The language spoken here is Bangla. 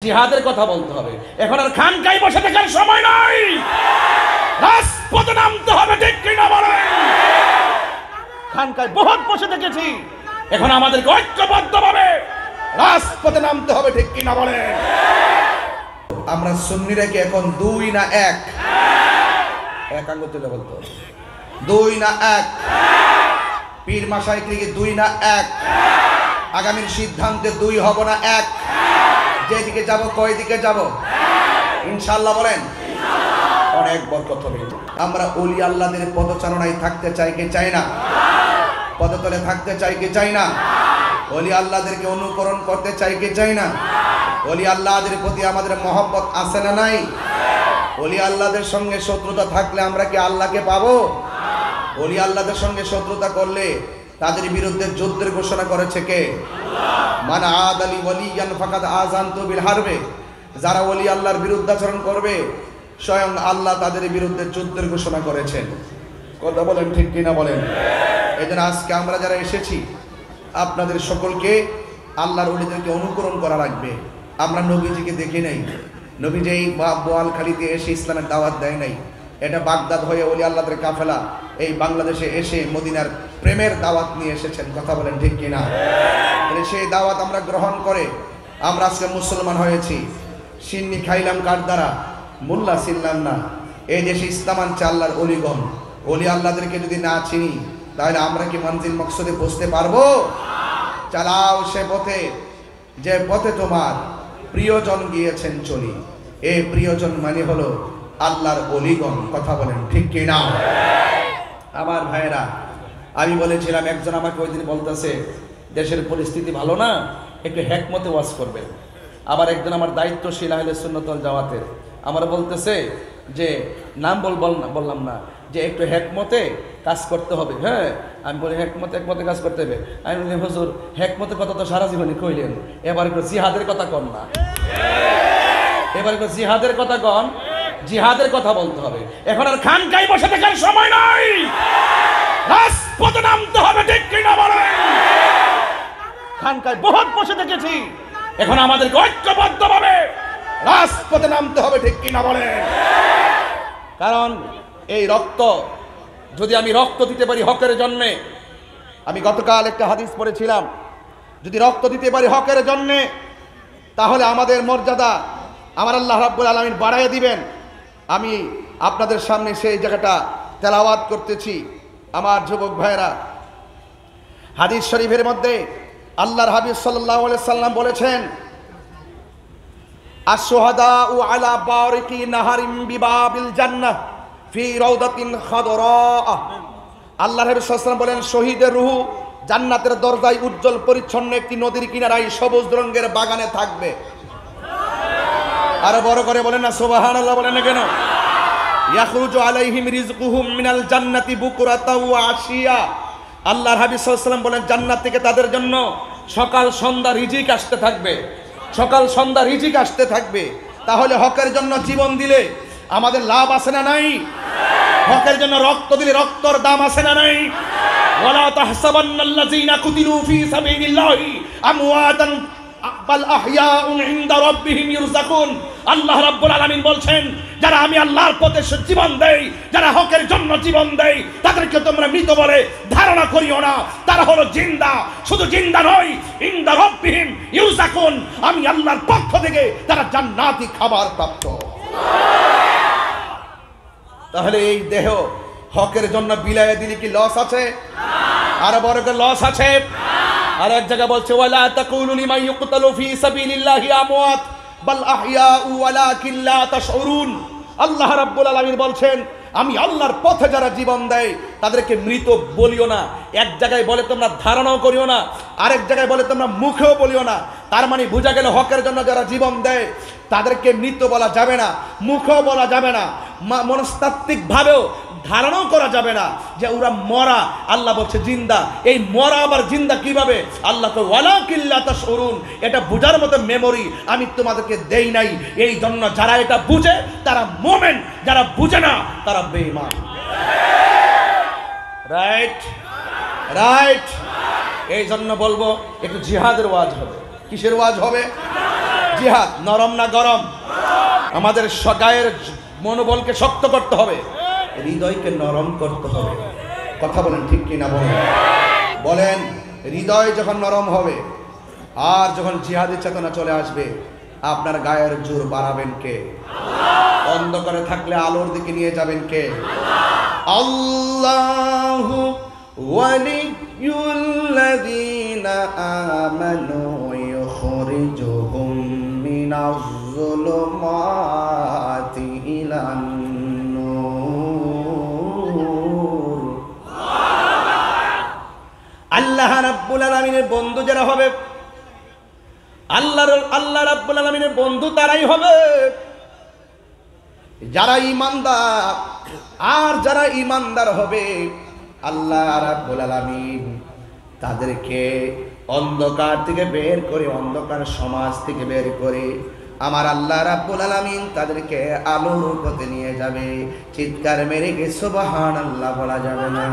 জিহাদের কথা বলতে হবে। এখন আর খানকায় বসে থাকার সময় নয়, রাজপথে নামতে হবে, ঠিক কিনা বলেন? খানকায় বহুত বসে থেকেছি, এখন আমাদেরকে ঐক্যবদ্ধভাবে রাজপথে নামতে হবে, ঠিক কিনা বলেন? আমরা সুন্নিরা কি এখন দুই না এক? এক আঙ্গ তুলে বলতো, দুই না এক? পীর মাশায়েখ কি দুই না এক? আগামীর সিদ্ধান্তে দুই হব না এক? যেদিকে যাব কয় দিকে যাব? ইনশাআল্লাহ বলেন। অনেক বরকত হবে। আমরা ওলি আল্লাহদের পদচারণায় থাকতে চাই কি চাই না? পদতলে থাকতে চাই কি চাই না? ওলি আল্লাহদেরকে অনুকরণ করতে চাই কি চাই না? ওলি আল্লাহদের প্রতি আমাদের মহব্বত আছে না নাই? ওলি আল্লাহদের সঙ্গে শত্রুতা থাকলে আমরা কি আল্লাহকে পাবো? ওলি আল্লাহদের সঙ্গে শত্রুতা করলে তাদের বিরুদ্ধে যুদ্ধের ঘোষণা করেছে কে? মান আদালি ওয়ালিয়ান ফাকাদ আযানতু বিল হারবে। যারা ওলি আল্লাহর বিরুদ্ধাচরণ করবে স্বয়ং আল্লাহ তাদের বিরুদ্ধে যুদ্ধের ঘোষণা করেছেন। কথা বলেন ঠিক কিনা বলেন? এজন্য আজকে আমরা যারা এসেছি আপনাদের সকলকে আল্লাহর ওলিদেরকে অনুকরণ করা লাগবে। আমরা নবীজিকে দেখি নাই, নবীজি এই বোয়ালখালীতে এসে ইসলামের দাওয়াত দেয় নাই। এটা বাগদাদ হয়ে ওলি আল্লাহদের কাফেলা এই বাংলাদেশে এসে মদিনার প্রেমের দাওয়াত নিয়ে এসেছেন। কথা বলেন ঠিক কিনা? সেই দাওয়াত আমরা গ্রহণ করে আমরা আজকে মুসলমান হয়েছি। সিন্নি খাইলাম কার দ্বারা? মোল্লা ছিলাম না। এই দেশে ইসলাম আনছে আল্লাহর অলিগণ। ওলি আল্লাহদেরকে যদি না চিনি তাহলে আমরা কি মঞ্জিল মকসদে পৌঁছতে পারবো? চালাও সে পথে যে পথে তোমার প্রিয়জন গিয়েছেন চলি। এই প্রিয়জন মানে হলো আল্লাহর অলিগণ। কথা বলেন ঠিক কিনা? আমার ভাইয়েরা, আমি বলেছিলাম, একজন আমাকে ওই দিন বলতেছে দেশের পরিস্থিতি ভালো না, একটু হেকমতে ওয়াজ করবে। আবার একজন আমার দায়িত্বশীল আহলে সুন্নাত ওয়াল জামাতের আমার বলতেছে যে নাম বললাম না, যে একটু হেকমতে কাজ করতে হবে। হ্যাঁ, আমি বলি হেকমতে কাজ করতে হবে। আমি বলি হুজুর হেকমতের কথা তো সারা জীবনে কইলেন, এবার একটু জিহাদের কথা কন না। এবার একটু জিহাদের কথা কন। জিহাদের কথা বলতে হবে। এখন আর খানকায় বসে থাকার সময় নয়, রাজপথে নামতে হবে, ঠিক কিনা বলেন? খানকায় বহুত বসে থেকেছি, এখন আমাদেরকে ঐক্যবদ্ধভাবে রাজপথে নামতে হবে, ঠিক কিনা বলেন? কারণ এই রক্ত, যদি আমি রক্ত দিতে পারি হকের জন্যে, আমি গতকাল একটা হাদিস পড়েছিলাম, যদি রক্ত দিতে পারি হকের জন্যে তাহলে আমাদের মর্যাদা আমার আল্লাহ রাব্বুল আলামিন বাড়াইয়ে দিবেন। আমি আপনাদের সামনে সেই জায়গাটা তেলাওয়াত করতেছি। আমার যুবক ভাইরা, হাদিস শরীফের মধ্যে আল্লাহর হাবিব সাল্লাল্লাহু আলাইহি সাল্লাম বলেছেন, আশ-শুহাদাউ আলা বারিকি নাহারিম বিবাবিল জান্নাহ ফি রাউদাতিন খাদরা। আল্লাহর হাবিব সাল্লাল্লাহু আলাইহি সাল্লাম বলেন, শহীদের রূহ জান্নাতের দরজায় উজ্জ্বল পরিচ্ছন্ন একটি নদীর কিনারায় সবুজ রঙের বাগানে থাকবে। আরো বড় করে বলেন না সুবহানাল্লাহ, বলেন না কেন? ইয়াখরুজু আলাইহিম রিজকুহুম মিনাল জান্নাতি বুকরাতা ওয়া আশিয়া। আল্লাহর হাবিব সাল্লাল্লাহু আলাইহি ওয়াসাল্লাম বলেন, জান্নাত থেকে তাদের জন্য সকাল সন্ধ্যা রিজিক আসতে থাকবে, সকাল সন্ধ্যা রিজিক আসতে থাকবে। তাহলে হকের জন্য জীবন দিলে আমাদের লাভ আছে না নাই? হকের জন্য রক্ত দিলে রক্তর দাম আছে না নাই? ওয়ালা তাহসাবান্নাল্লাযীনা কুতিলু ফী সাবিলিল্লাহি আমওয়াতান বাল আহইয়াউন ইনদা রাব্বিহিম ইরযাকুন। আল্লাহ রাব্বুল আলামিন বলছেন, যারা আমি আল্লাহর পথে জীবন দেই, যারা হকের জন্য জীবন দেই, তাদেরকে তোমরা মৃত বলে ধারণা করিও না, তারা হলো জিন্দা। শুধু জিন্দা নয়, ইনদা রাব্বিহিম ইরযাকুন, আমি আল্লাহর পক্ষ থেকে তারা জান্নাতি খাবার প্রাপ্ত। তাহলে এই দেহ হকের জন্য বিলায়ে দিলে কি লস আছে? আরো বড় করে লস আছে। আর এক জায়গা বলছে, ওয়ালা তাকুলু লিমান ইউকতালু ফি সাবিলিল্লাহি আমওয়াত বাল আহইয়াউ ওয়ালাকিন লা তাশউরুন। আল্লাহ রাব্বুল আলামিন বলছেন, আমি আল্লাহর পথে যারা জীবন দেয় তাদেরকে মৃত বলিও না। এক জায়গায় বলে তোমরা ধারণাও করিও না, আরেক জায়গায় বলে তোমরা মুখেও বলিও না। তার মানে বোঝা গেল হকের জন্য যারা জীবন দেয় তাদেরকে মৃত বলা যাবে না, মুখেও বলা যাবে না, মনস্তাত্ত্বিক ভাবেও ধারণাও করা যাবে না যে ওরা মরা। আল্লাহ বলছে জিন্দা। এই মরা আবার জিন্দা কিভাবে? আল্লাহ তো ওয়ালাকিন লা তাশউরুন, এটা বুঝার মতো মেমোরি আমি তোমাদেরকে দেই নাই। এই জন্য যারা এটা বুঝে তারা মুমিন, যারা বুঝে না তারা বেঈমান। Right right. এই জন্য বলবো একটু জিহাদের ওয়াজ হবে। কিসের ওয়াজ হবে? জিহাদ নরম না গরম? আমাদের গায়ের মনোবলকে শক্ত করতে হবে, হৃদয়কে নরম করতে হবে। কথা বলেন ঠিক কিনা বলেন? বলেন, হৃদয় যখন নরম হবে আর যখন জিহাদের চেতনা চলে আসবে, আপনার গায়ের জোর বাড়াবেন কে? অন্ধকারে থাকলে আলোর দিকে নিয়ে যাবেন কে? আল্লাহু ওয়ালিয়ুল্লাযীনা আমানু ইখরিজুহুম মিনাজ-যুলুমাতি ইলান-নূর। আল্লাহ রাব্বুল আলামিনের বন্ধু যারা হবে, আল্লাহ রাব্বুল আলামিনের বন্ধু তারাই হবে যারা ঈমানদার। আর যারা ঈমানদার হবে, আল্লাহ রাব্বুল আলামিন তাদেরকে অন্ধকার থেকে বের করে, অন্ধকার সমাজ থেকে বের করে আমার আল্লাহ রাব্বুল আলামিন তাদেরকে আলোর পথে নিয়ে যাবে। চিৎকার মেরে কে সুবহানাল্লাহ বলা যাবে না?